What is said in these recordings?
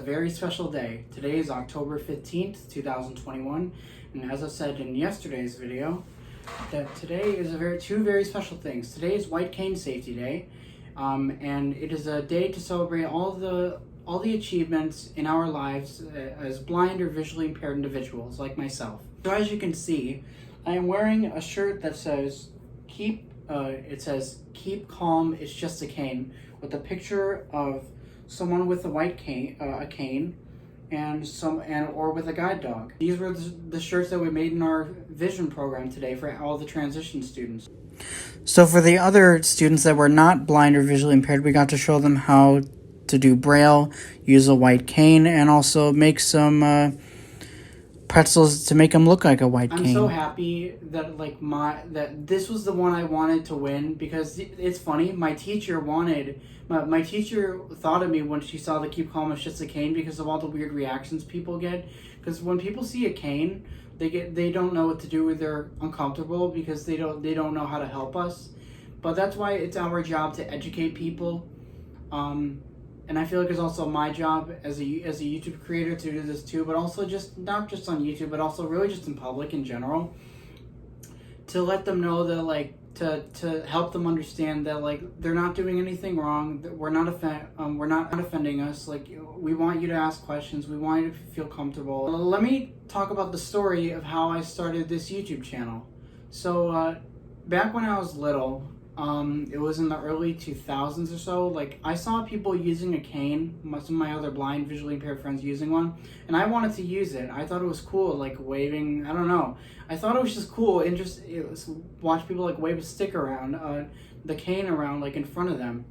very special day. Today is October 15th, 2021, and as I said in yesterday's video, that today is two very special things. Today is White Cane Safety Day, and it is a day to celebrate all the achievements in our lives as blind or visually impaired individuals like myself. So as you can see, I am wearing a shirt that says keep calm, it's just a cane, with a picture of someone with a white cane, or with a guide dog. These were the shirts that we made in our vision program today for all the transition students. So for the other students that were not blind or visually impaired, we got to show them how to do Braille, use a white cane, and also make some pretzels to make them look like a white cane. I'm so happy that that this was the one I wanted to win, because it's funny, my teacher thought of me when she saw the Keep Calm It's Just a Cane because of all the weird reactions people get. Because when people see a cane, they don't know what to do, they're uncomfortable because they don't know how to help us. But that's why it's our job to educate people. And I feel like it's also my job as a YouTube creator to do this too, but also not just on YouTube, but also really just in public in general, to let them know that to help them understand that they're not doing anything wrong, that we're not offending us. We want you to ask questions, we want you to feel comfortable. Let me talk about the story of how I started this YouTube channel. So back when I was little, it was in the early 2000s or so, I saw people using a cane, some of my other blind, visually impaired friends using one, and I wanted to use it. I thought it was cool, waving, I don't know. I thought it was just cool, and watch people wave a stick around, the cane around, in front of them.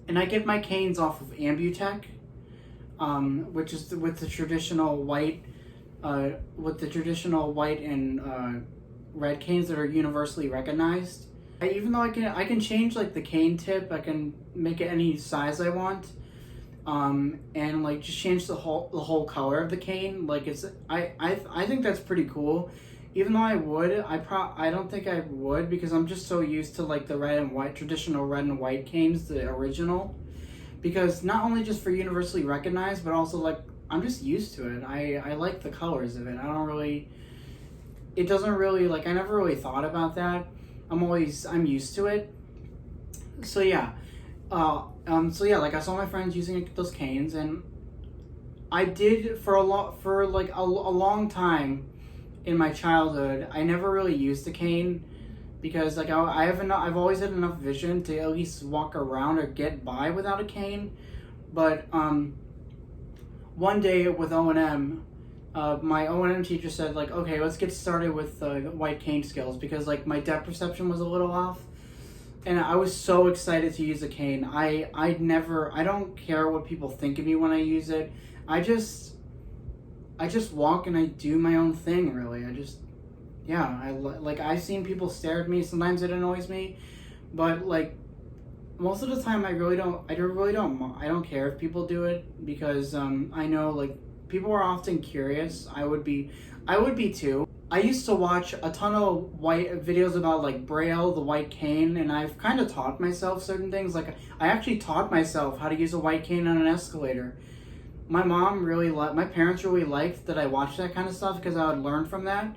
And I get my canes off of Ambutech, which is with the traditional white, and red canes that are universally recognized. Even though I can change the cane tip, I can make it any size I want, and just change the whole color of the cane. I think that's pretty cool. Even though I don't think I would, because I'm just so used to the red and white, traditional red and white canes, the original. Because not only just for universally recognized, but also I'm just used to it. I like the colors of it. It doesn't really I never really thought about that. I'm used to it. So yeah, I saw my friends using those canes, and I did for a long time in my childhood. I never really used a cane because I've always had enough vision to at least walk around or get by without a cane. But one day with O&M, my O&M teacher said, okay, let's get started with white cane skills, because my depth perception was a little off. And I was so excited to use a cane. I don't care what people think of me when I use it. I just walk and I do my own thing, really. I've seen people stare at me. Sometimes it annoys me, but most of the time I don't care if people do it, because I know people are often curious. I would be too. I used to watch a ton of videos about Braille, the white cane, and I've kind of taught myself certain things. I actually taught myself how to use a white cane on an escalator. My parents really liked that I watched that kind of stuff, because I would learn from that.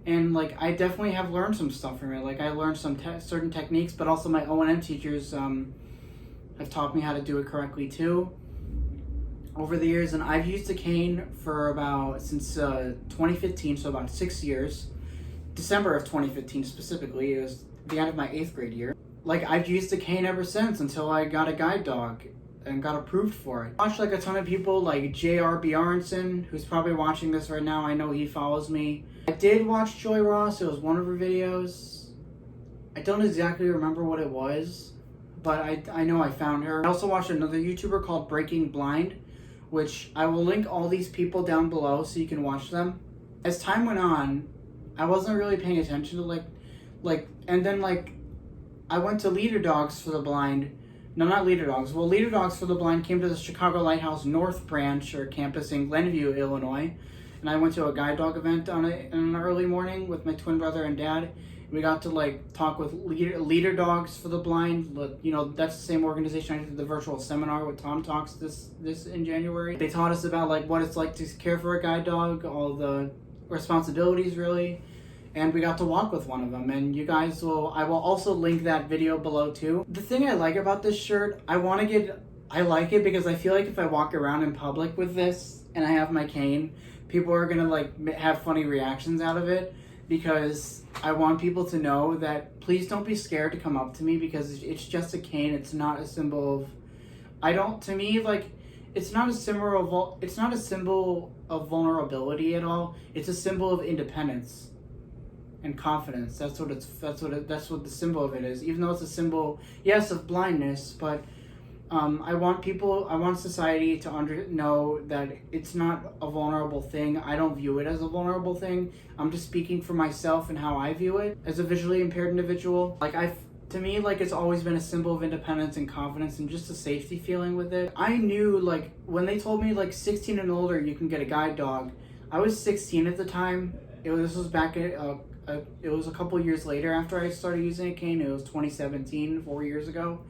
And I definitely have learned some stuff from it. I learned some certain techniques, but also my O&M teachers have taught me how to do it correctly too over the years. And I've used a cane since 2015, so about 6 years. December of 2015 specifically, it was the end of my 8th grade year. I've used a cane ever since, until I got a guide dog and got approved for it. I watched a ton of people J.R. Bjornson, who's probably watching this right now. I know he follows me. I did watch Joy Ross. It was one of her videos. I don't exactly remember what it was, but I know I found her. I also watched another YouTuber called Breaking Blind, which I will link all these people down below so you can watch them. As time went on, I wasn't really paying attention to and then I went to Leader Dogs for the Blind. No, not Leader Dogs. Well, Leader Dogs for the Blind came to the Chicago Lighthouse North Branch or campus in Glenview, Illinois. And I went to a guide dog event in an early morning with my twin brother and dad. We got to like talk with leader dogs for the blind. You know, that's the same organization I did the virtual seminar with Tom Talks this in January. They taught us about like what it's like to care for a guide dog, all the responsibilities really. And we got to walk with one of them, and you guys I will also link that video below too. The thing I like about this shirt, I like it because I feel like if I walk around in public with this and I have my cane, people are gonna like have funny reactions out of it, because I want people to know that please don't be scared to come up to me, because it's just a cane. It's not a symbol of, to me, like, it's not a symbol of vulnerability at all. It's a symbol of independence and confidence. That's what the symbol of it is. Even though it's a symbol, yes, of blindness, but I want society to know that it's not a vulnerable thing. I don't view it as a vulnerable thing. I'm just speaking for myself and how I view it as a visually impaired individual. Like, to me, like, it's always been a symbol of independence and confidence and just a safety feeling with it. I knew, like, when they told me, like, 16 and older, you can get a guide dog. I was 16 at the time. This was back at, it was a couple years later after I started using a cane. It was 2017, 4 years ago.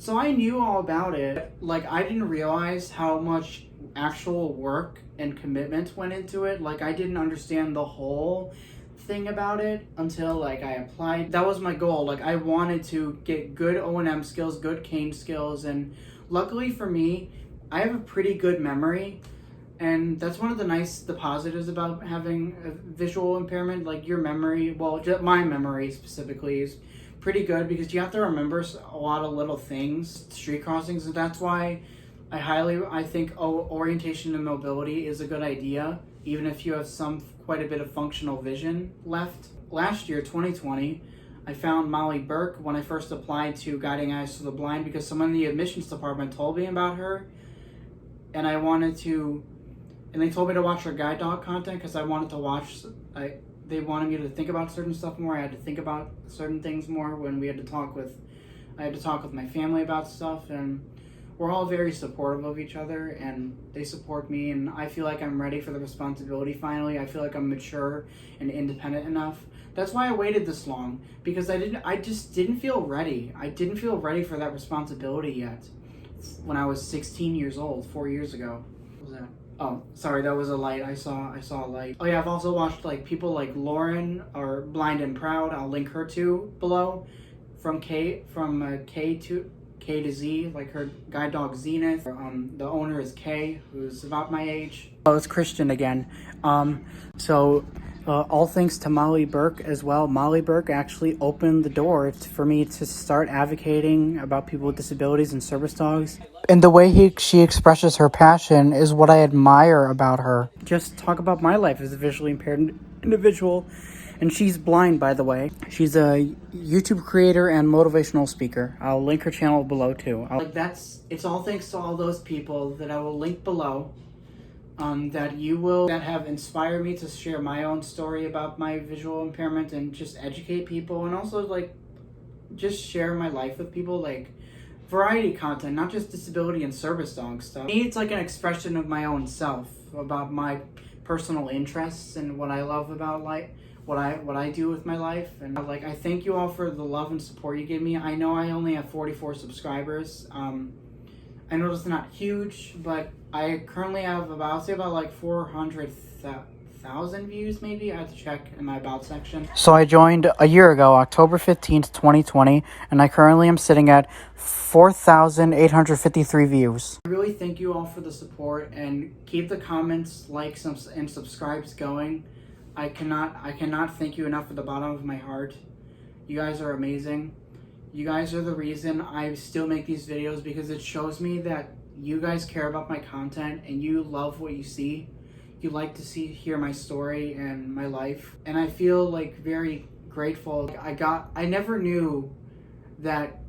So I knew all about it. Like, I didn't realize how much actual work and commitment went into it. Like, I didn't understand the whole thing about it until like I applied. That was my goal. Like, I wanted to get good O&M skills, good cane skills, and luckily for me, I have a pretty good memory. And that's one of the positives about having a visual impairment. Like, your memory, well, my memory specifically is pretty good, because you have to remember a lot of little things, street crossings, and that's why I think orientation and mobility is a good idea, even if you have quite a bit of functional vision left. Last year, 2020, I found Molly Burke when I first applied to Guiding Eyes for the Blind, because someone in the admissions department told me about her, and they told me to watch her guide dog content because I wanted to watch. They wanted me to think about certain stuff more. I had to think about certain things more when I had to talk with my family about stuff, and we're all very supportive of each other, and they support me, and I feel like I'm ready for the responsibility finally. I feel like I'm mature and independent enough. That's why I waited this long, because I just didn't feel ready. I didn't feel ready for that responsibility yet when I was 16 years old, 4 years ago. What was that? Oh, sorry, that was a light. I saw a light. Oh yeah, I've also watched like people like Lauren, or Blind and Proud. I'll link her too below. From K to Z, like her guide dog Zenith. The owner is Kay, who's about my age. Oh, it's Christian again. All thanks to Molly Burke as well. Molly Burke actually opened the door for me to start advocating about people with disabilities and service dogs. And the way she expresses her passion is what I admire about her. Just talk about my life as a visually impaired individual. And she's blind, by the way. She's a YouTube creator and motivational speaker. I'll link her channel below too. It's all thanks to all those people that I will link below. That have inspired me to share my own story about my visual impairment and just educate people, and also like just share my life with people, like variety content, not just disability and service dog stuff. To me, it's like an expression of my own self, about my personal interests and what I love about life, what I do with my life. And like, I thank you all for the love and support you give me. I know I only have 44 subscribers. I know it's not huge, but I currently have about like 400,000 views maybe. I have to check in my about section. So I joined a year ago, October 15th, 2020, and I currently am sitting at 4,853 views. I really thank you all for the support, and keep the comments, likes, and subscribes going. I cannot thank you enough at the bottom of my heart. You guys are amazing. You guys are the reason I still make these videos, because it shows me that you guys care about my content and you love what you see. You like to hear my story and my life. And I feel like very grateful. I never knew that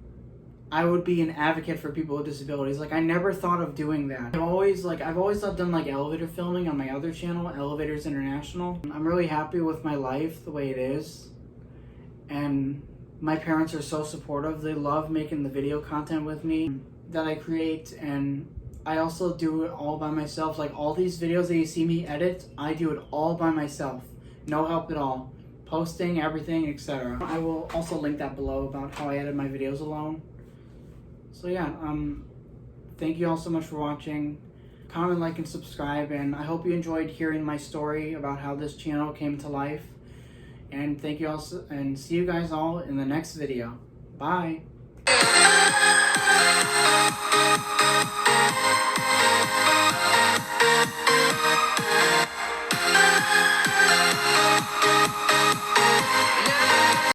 I would be an advocate for people with disabilities. Like, I never thought of doing that. I've always done like elevator filming on my other channel, Elevators International. I'm really happy with my life the way it is. And my parents are so supportive. They love making the video content with me that I create, and I also do it all by myself. Like, all these videos that you see me edit, I do it all by myself. No help at all. posting everything, etc. I will also link that below about how I edit my videos alone. So yeah, thank you all so much for watching. Comment, like, and subscribe, and I hope you enjoyed hearing my story about how this channel came to life. And thank you all, and see you guys all in the next video. Bye!